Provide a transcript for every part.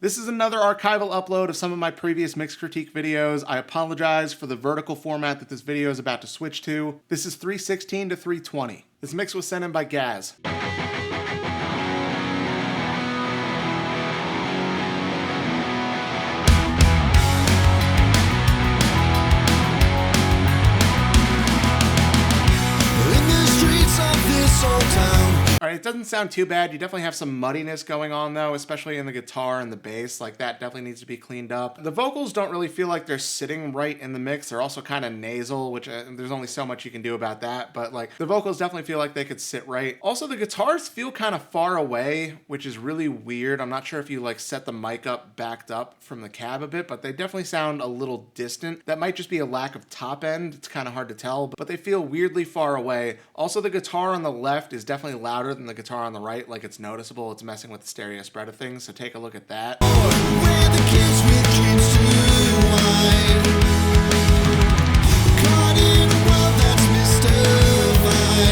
This is another archival upload of some of my previous mix critique videos. I apologize for the vertical format that this video is about to switch to. This is 316 to 320. This mix was sent in by Gaz. Alright, it doesn't sound too bad. You definitely have some muddiness going on though, especially in the guitar and the bass. Like that definitely needs to be cleaned up. The vocals don't really feel like they're sitting right in the mix. They're also kind of nasal, which there's only so much you can do about that. But like the vocals definitely feel like they could sit right. Also, the guitars feel kind of far away, which is really weird. I'm not sure if you like set the mic up backed up from the cab a bit, but they definitely sound a little distant. That might just be a lack of top end. It's kind of hard to tell, but they feel weirdly far away. Also, the guitar on the left is definitely louder than the guitar on the right. Like it's noticeable. It's messing with the stereo spread of things, so take a look at that.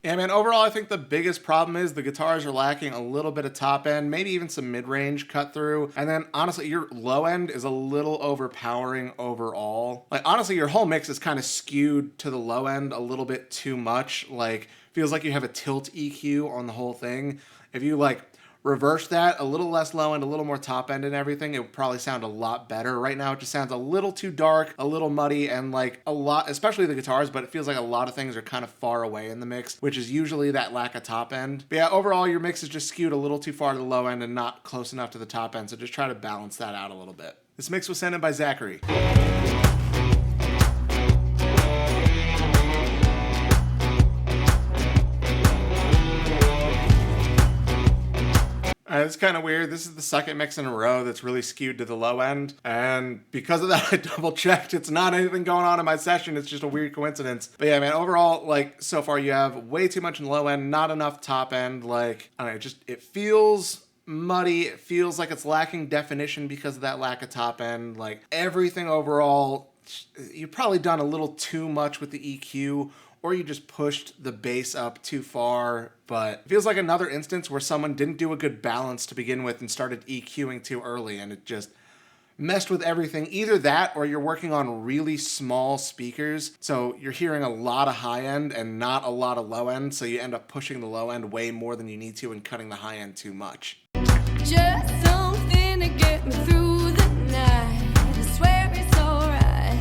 Yeah, man, overall I think the biggest problem is the guitars are lacking a little bit of top end, maybe even some mid-range cut through, and then honestly your low end is a little overpowering overall. Like honestly your whole mix is kind of skewed to the low end a little bit too much. Like feels like you have a tilt EQ on the whole thing. If you like reverse that, a little less low end, a little more top end and everything, it would probably sound a lot better. Right now it just sounds a little too dark, a little muddy, and like a lot, especially the guitars, but it feels like a lot of things are kind of far away in the mix, which is usually that lack of top end. But yeah, overall your mix is just skewed a little too far to the low end and not close enough to the top end, so just try to balance that out a little bit. This mix was sent in by Zachary. It's kind of weird. This is the second mix in a row that's really skewed to the low end. And because of that, I double checked. It's not anything going on in my session. It's just a weird coincidence. But yeah, man, overall, like so far you have way too much in the low end, not enough top end. Like, I don't know, it feels muddy. It feels like it's lacking definition because of that lack of top end. Like everything overall, you've probably done a little too much with the EQ, or you just pushed the bass up too far. But it feels like another instance where someone didn't do a good balance to begin with and started EQing too early, and it just messed with everything. Either that, or you're working on really small speakers, so you're hearing a lot of high end and not a lot of low end, so you end up pushing the low end way more than you need to and cutting the high end too much. Just something to get me through the night. I swear it's alright.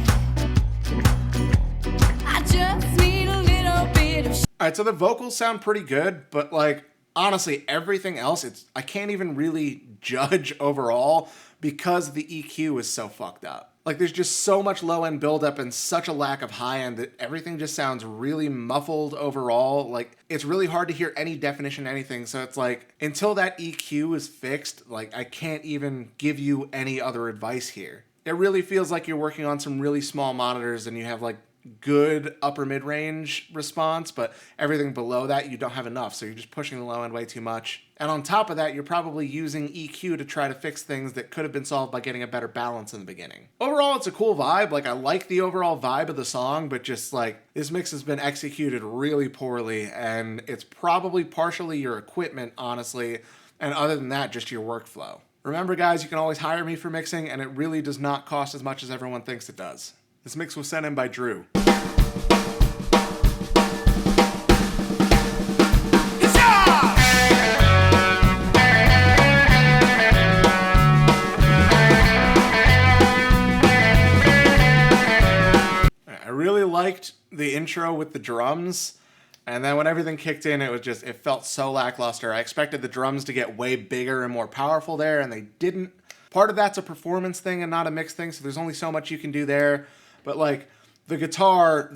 I just need a little bit of Alright, so the vocals sound pretty good, but like honestly everything else, I can't even really judge overall because the EQ is so fucked up. Like there's just so much low end buildup and such a lack of high end that everything just sounds really muffled overall. Like it's really hard to hear any definition, anything. So it's like until that EQ is fixed, like I can't even give you any other advice here. It really feels like you're working on some really small monitors and you have like good upper mid-range response, but everything below that you don't have enough, so you're just pushing the low end way too much. And on top of that, you're probably using EQ to try to fix things that could have been solved by getting a better balance in the beginning. Overall, it's a cool vibe. Like I like the overall vibe of the song, but just like this mix has been executed really poorly, and it's probably partially your equipment, honestly, and other than that, just your workflow. Remember guys, you can always hire me for mixing, and it really does not cost as much as everyone thinks it does. This mix was sent in by Drew. I really liked the intro with the drums, and then when everything kicked in, it felt so lackluster. I expected the drums to get way bigger and more powerful there, and they didn't. Part of that's a performance thing and not a mix thing, so there's only so much you can do there. But like the guitar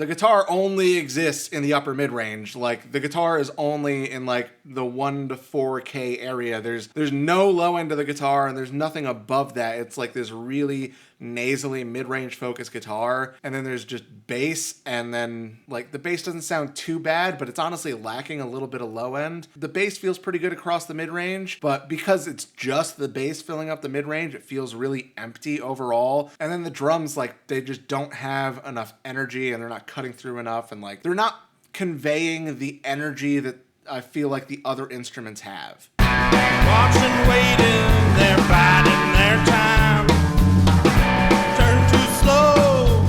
only exists in the upper mid-range. Like the guitar is only in like the 1 to 4K area. There's no low end of the guitar and there's nothing above that. It's like this really nasally mid-range focused guitar, and then there's just bass, and then like the bass doesn't sound too bad, but it's honestly lacking a little bit of low end. The bass feels pretty good across the mid-range, but because it's just the bass filling up the mid-range, it feels really empty overall. And then the drums, like they just don't have enough energy and they're not cutting through enough, and like they're not conveying the energy that I feel like the other instruments have. Watching, waiting, they're fighting. their time turn too slow,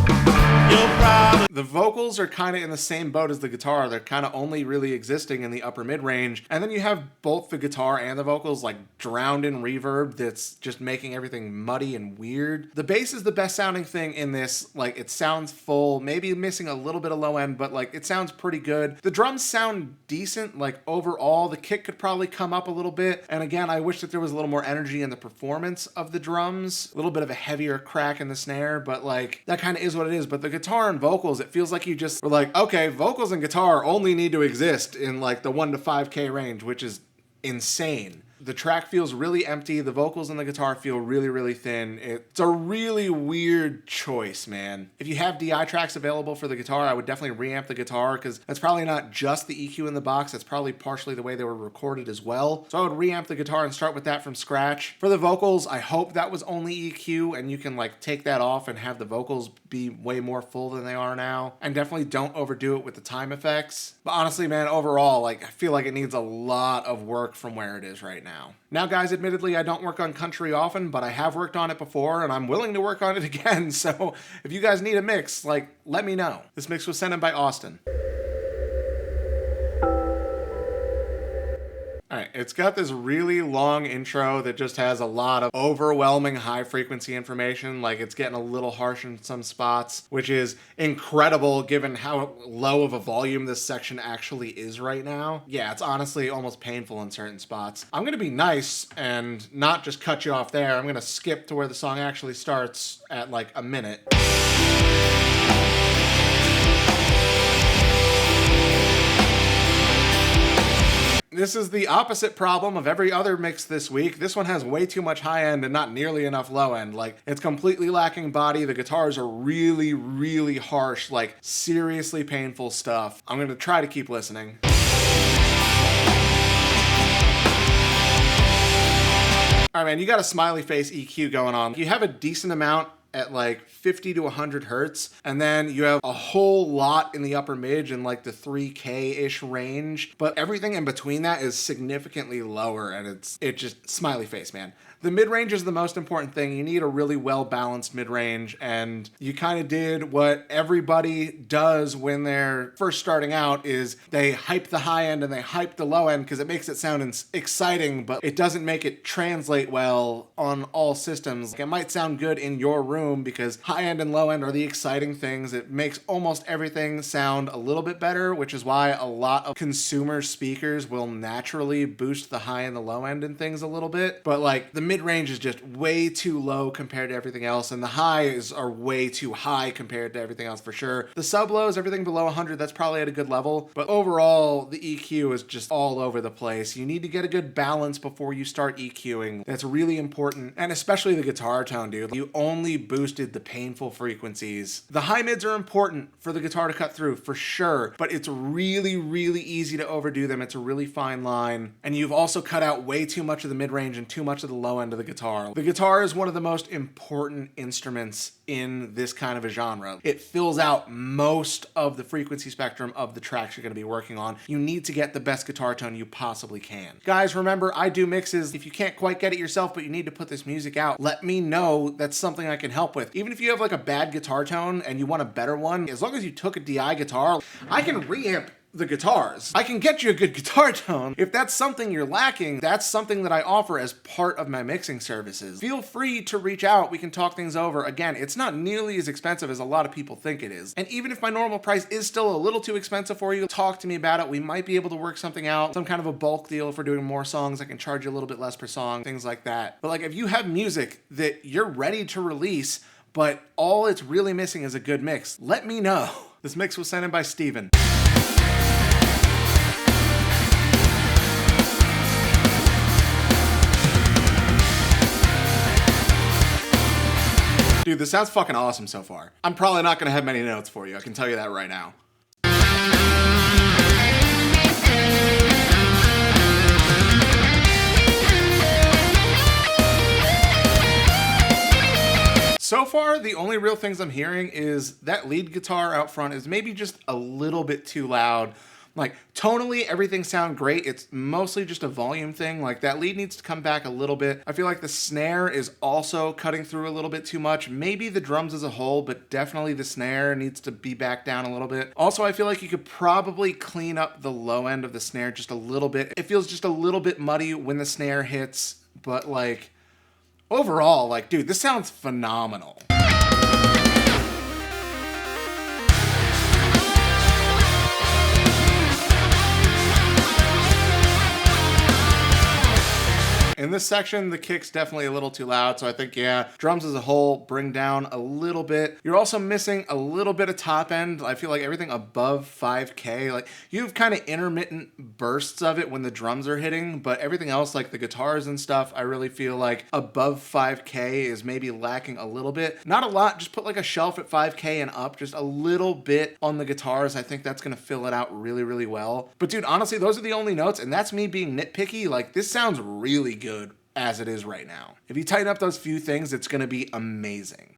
you'll probably. The vocals are kind of in the same boat as the guitar. They're kind of only really existing in the upper mid-range. And then you have both the guitar and the vocals like drowned in reverb that's just making everything muddy and weird. The bass is the best sounding thing in this. Like, it sounds full, maybe missing a little bit of low end, but like it sounds pretty good. The drums sound decent. Like, overall, the kick could probably come up a little bit. And again, I wish that there was a little more energy in the performance of the drums, a little bit of a heavier crack in the snare, but like that kind of is what it is. But the guitar and vocals, it feels like you just were like, okay, vocals and guitar only need to exist in like the 1 to 5K range, which is insane. The track feels really empty. The vocals and the guitar feel really, really thin. It's a really weird choice, man. If you have DI tracks available for the guitar, I would definitely reamp the guitar, because that's probably not just the EQ in the box. That's probably partially the way they were recorded as well. So I would reamp the guitar and start with that from scratch. For the vocals, I hope that was only EQ and you can like take that off and have the vocals be way more full than they are now. And definitely don't overdo it with the time effects. But honestly, man, overall, like I feel like it needs a lot of work from where it is right now. Now, guys, admittedly, I don't work on country often, but I have worked on it before, and I'm willing to work on it again. So if you guys need a mix, like, let me know. This mix was sent in by Austin. All right, it's got this really long intro that just has a lot of overwhelming high frequency information. Like, it's getting a little harsh in some spots, which is incredible given how low of a volume this section actually is right now. Yeah, it's honestly almost painful in certain spots. I'm gonna be nice and not just cut you off there. I'm gonna skip to where the song actually starts at like a minute. This is the opposite problem of every other mix this week. This one has way too much high end and not nearly enough low end. Like, it's completely lacking body. The guitars are really, really harsh, like seriously painful stuff. I'm gonna try to keep listening. All right, man, you got a smiley face EQ going on. You have a decent amount at like 50 to 100 hertz, and then you have a whole lot in the upper mid in like the 3K-ish range, but everything in between that is significantly lower, and it just smiley face, man. The mid-range is the most important thing. You need a really well-balanced mid-range, and you kind of did what everybody does when they're first starting out, is they hype the high end and they hype the low end because it makes it sound exciting, but it doesn't make it translate well on all systems. Like, it might sound good in your room because high end and low end are the exciting things. It makes almost everything sound a little bit better, which is why a lot of consumer speakers will naturally boost the high and the low end and things a little bit. But like, the mid-range is just way too low compared to everything else, and the highs are way too high compared to everything else for sure. The sub-lows, everything below 100, that's probably at a good level, but overall, the EQ is just all over the place. You need to get a good balance before you start EQing. That's really important, and especially the guitar tone, dude. You only boosted the painful frequencies. The high mids are important for the guitar to cut through, for sure, but it's really, really easy to overdo them. It's a really fine line, and you've also cut out way too much of the mid-range and too much of the low end of the guitar. The guitar is one of the most important instruments in this kind of a genre. It fills out most of the frequency spectrum of the tracks you're going to be working on. You need to get the best guitar tone you possibly can. Guys, remember, I do mixes. If you can't quite get it yourself, but you need to put this music out, let me know. That's something I can help with. Even if you have like a bad guitar tone and you want a better one, as long as you took a DI guitar, I can reamp the guitars. I can get you a good guitar tone. If that's something you're lacking, that's something that I offer as part of my mixing services. Feel free to reach out. We can talk things over. Again, it's not nearly as expensive as a lot of people think it is. And even if my normal price is still a little too expensive for you, talk to me about it. We might be able to work something out, some kind of a bulk deal. If we're doing more songs, I can charge you a little bit less per song, things like that. But like, if you have music that you're ready to release, but all it's really missing is a good mix, let me know. This mix was sent in by Steven. Dude, this sounds fucking awesome so far. I'm probably not gonna have many notes for you, I can tell you that right now. So far, the only real things I'm hearing is that lead guitar out front is maybe just a little bit too loud, Like, tonally, everything sounds great. It's mostly just a volume thing. Like, that lead needs to come back a little bit. I feel like the snare is also cutting through a little bit too much. Maybe the drums as a whole, but definitely the snare needs to be back down a little bit. Also, I feel like you could probably clean up the low end of the snare just a little bit. It feels just a little bit muddy when the snare hits, but like, overall, like, dude, this sounds phenomenal. In this section, the kick's definitely a little too loud, so I think, yeah, drums as a whole bring down a little bit. You're also missing a little bit of top end. I feel like everything above 5K, like, you have kind of intermittent bursts of it when the drums are hitting, but everything else, like the guitars and stuff, I really feel like above 5K is maybe lacking a little bit. Not a lot, just put like a shelf at 5K and up, just a little bit on the guitars. I think that's gonna fill it out really, really well. But dude, honestly, those are the only notes, and that's me being nitpicky. Like, this sounds really good as it is right now. If you tighten up those few things, it's gonna be amazing.